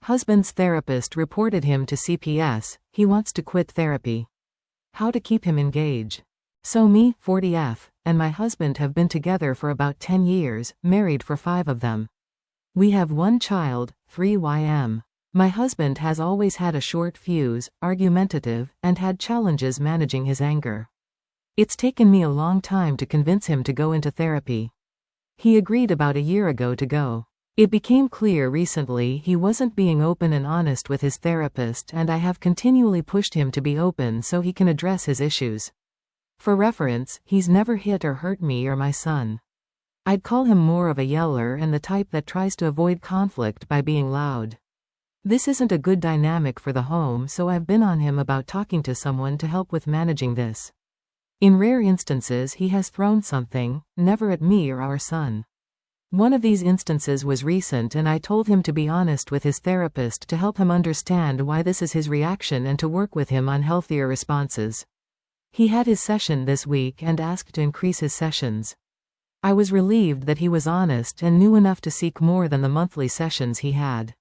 Husband's therapist reported him to CPS, he wants to quit therapy. How to keep him engaged. So me, 40F, and my husband have been together for about 10 years, married for 5 of them. We have 1 child, 3ym. My husband has always had a short fuse, argumentative, and had challenges managing his anger. It's taken me a long time to convince him to go into therapy. He agreed about a year ago to go. It became clear recently he wasn't being open and honest with his therapist, and I have continually pushed him to be open so he can address his issues. For reference, he's never hit or hurt me or my son. I'd call him more of a yeller and the type that tries to avoid conflict by being loud. This isn't a good dynamic for the home, so I've been on him about talking to someone to help with managing this. In rare instances he has thrown something, never at me or our son. One of these instances was recent, and I told him to be honest with his therapist to help him understand why this is his reaction and to work with him on healthier responses. He had his session this week and asked to increase his sessions. I was relieved that he was honest and knew enough to seek more than the monthly sessions he had.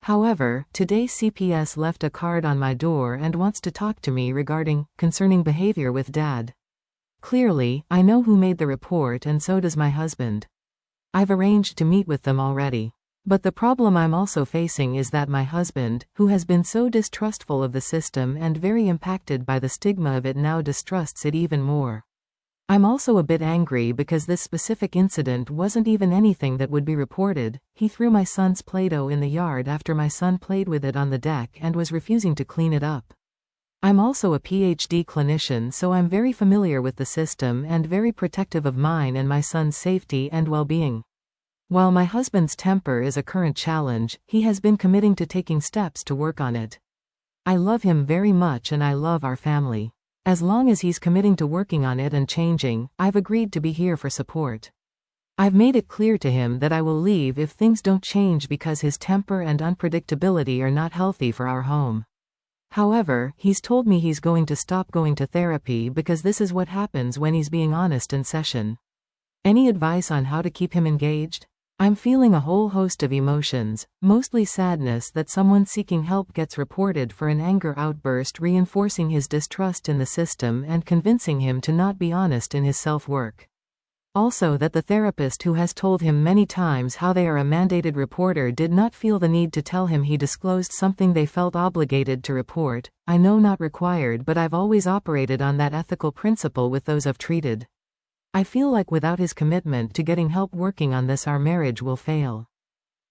However, today CPS left a card on my door and wants to talk to me concerning behavior with Dad. Clearly, I know who made the report, and so does my husband. I've arranged to meet with them already. But the problem I'm also facing is that my husband, who has been so distrustful of the system and very impacted by the stigma of it, now distrusts it even more. I'm also a bit angry because this specific incident wasn't even anything that would be reported. He threw my son's Play-Doh in the yard after my son played with it on the deck and was refusing to clean it up. I'm also a PhD clinician, so I'm very familiar with the system and very protective of mine and my son's safety and well-being. While my husband's temper is a current challenge, he has been committing to taking steps to work on it. I love him very much and I love our family. As long as he's committing to working on it and changing, I've agreed to be here for support. I've made it clear to him that I will leave if things don't change because his temper and unpredictability are not healthy for our home. However, he's told me he's going to stop going to therapy because this is what happens when he's being honest in session. Any advice on how to keep him engaged? I'm feeling a whole host of emotions, mostly sadness that someone seeking help gets reported for an anger outburst, reinforcing his distrust in the system and convincing him to not be honest in his self-work. Also that the therapist who has told him many times how they are a mandated reporter did not feel the need to tell him he disclosed something they felt obligated to report. I know not required, but I've always operated on that ethical principle with those I've treated. I feel like without his commitment to getting help working on this, our marriage will fail.